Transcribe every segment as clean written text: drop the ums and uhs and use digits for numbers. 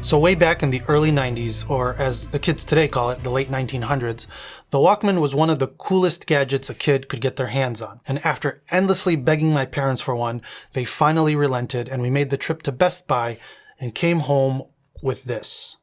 So way back in the early 90s, or as the kids today call it, the late 1900s, the Walkman was one of the coolest gadgets a kid could get their hands on. And after endlessly begging my parents for one, they finally relented and we made the trip to Best Buy and came home with this.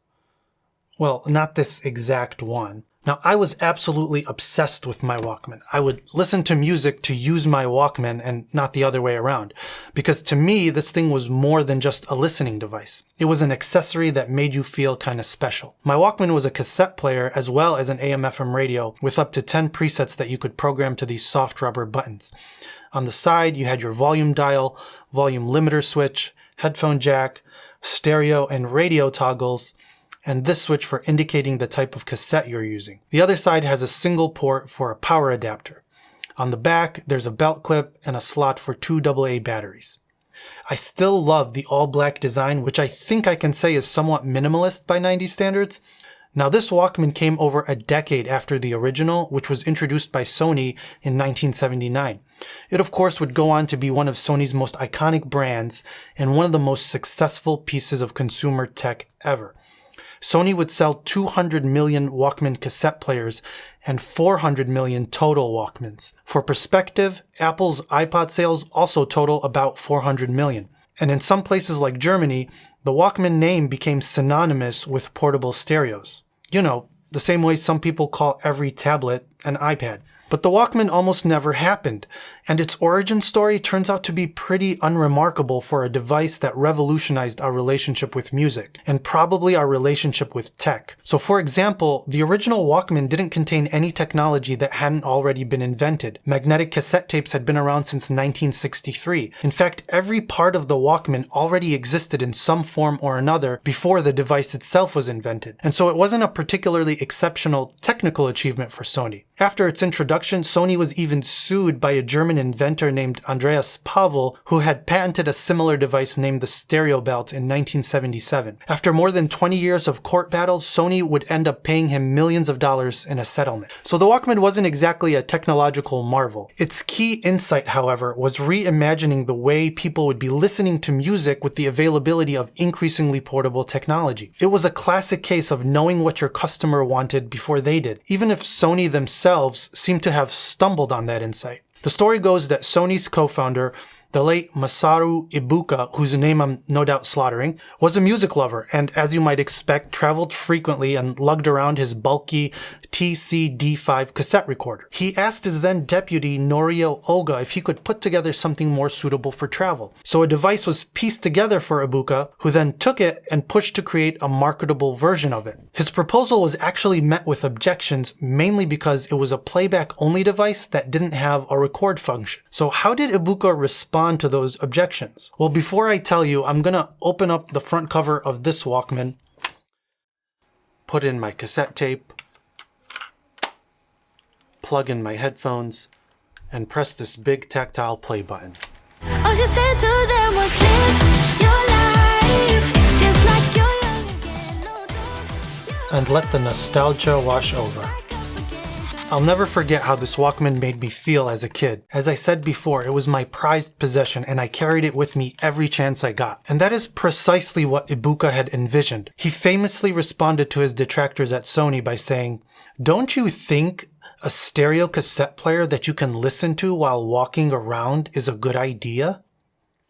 Well, not this exact one. Now, I was absolutely obsessed with my Walkman. I would listen to music to use my Walkman and not the other way around. Because to me, this thing was more than just a listening device. It was an accessory that made you feel kind of special. My Walkman was a cassette player as well as an AM/FM radio with up to 10 presets that you could program to these soft rubber buttons. On the side, you had your volume dial, volume limiter switch, headphone jack, stereo and radio toggles, and this switch for indicating the type of cassette you're using. The other side has a single port for a power adapter. On the back, there's a belt clip and a slot for 2 AA batteries. I still love the all-black design, which I think I can say is somewhat minimalist by 90s standards. Now, this Walkman came over a decade after the original, which was introduced by Sony in 1979. It, of course, would go on to be one of Sony's most iconic brands and one of the most successful pieces of consumer tech ever. Sony would sell 200 million Walkman cassette players and 400 million total Walkmans. For perspective, Apple's iPod sales also total about 400 million. And in some places like Germany, the Walkman name became synonymous with portable stereos. You know, the same way some people call every tablet an iPad. But the Walkman almost never happened, and its origin story turns out to be pretty unremarkable for a device that revolutionized our relationship with music, and probably our relationship with tech. So for example, the original Walkman didn't contain any technology that hadn't already been invented. Magnetic cassette tapes had been around since 1963. In fact, every part of the Walkman already existed in some form or another before the device itself was invented. And so it wasn't a particularly exceptional technical achievement for Sony. After its introduction, Sony was even sued by a German inventor named Andreas Pavel, who had patented a similar device named the stereo belt in 1977. After more than 20 years of court battles, Sony would end up paying him millions of dollars in a settlement. So the Walkman wasn't exactly a technological marvel. Its key insight, however, was reimagining the way people would be listening to music with the availability of increasingly portable technology. It was a classic case of knowing what your customer wanted before they did, even if Sony themselves seem to have stumbled on that insight. The story goes that Sony's co-founder, the late Masaru Ibuka, whose name I'm no doubt slaughtering, was a music lover and, as you might expect, traveled frequently and lugged around his bulky TC-D5 cassette recorder. He asked his then deputy Norio Oga if he could put together something more suitable for travel. So a device was pieced together for Ibuka, who then took it and pushed to create a marketable version of it. His proposal was actually met with objections, mainly because it was a playback-only device that didn't have a record function. So how did Ibuka respond to those objections? Well, before I tell you, I'm gonna open up the front cover of this Walkman, put in my cassette tape, plug in my headphones, and press this big tactile play button. All she said to them was live your life, just like you're young again, no, don't, and let the nostalgia wash over. I'll never forget how this Walkman made me feel as a kid. As I said before, it was my prized possession and I carried it with me every chance I got. And that is precisely what Ibuka had envisioned. He famously responded to his detractors at Sony by saying, "Don't you think a stereo cassette player that you can listen to while walking around is a good idea?"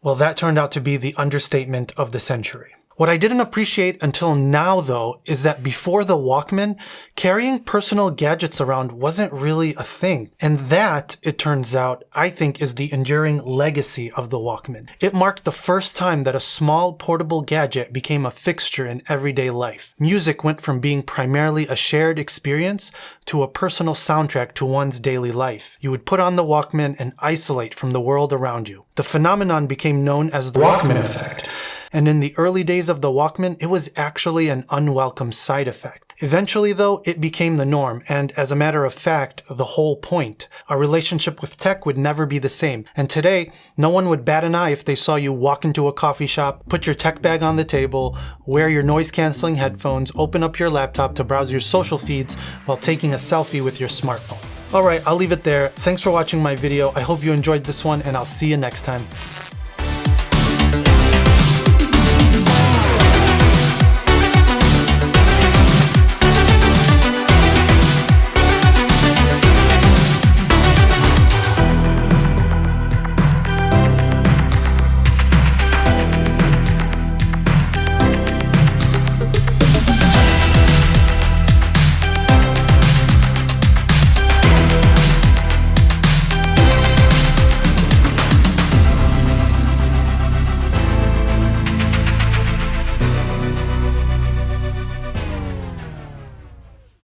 Well, that turned out to be the understatement of the century. What I didn't appreciate until now, though, is that before the Walkman, carrying personal gadgets around wasn't really a thing. And that, it turns out, I think is the enduring legacy of the Walkman. It marked the first time that a small portable gadget became a fixture in everyday life. Music went from being primarily a shared experience to a personal soundtrack to one's daily life. You would put on the Walkman and isolate from the world around you. The phenomenon became known as the Walkman effect. And in the early days of the Walkman, it was actually an unwelcome side effect. Eventually, though, it became the norm, and as a matter of fact, the whole point. Our relationship with tech would never be the same, and today, no one would bat an eye if they saw you walk into a coffee shop, put your tech bag on the table, wear your noise-canceling headphones, open up your laptop to browse your social feeds while taking a selfie with your smartphone. Alright, I'll leave it there. Thanks for watching my video. I hope you enjoyed this one, and I'll see you next time.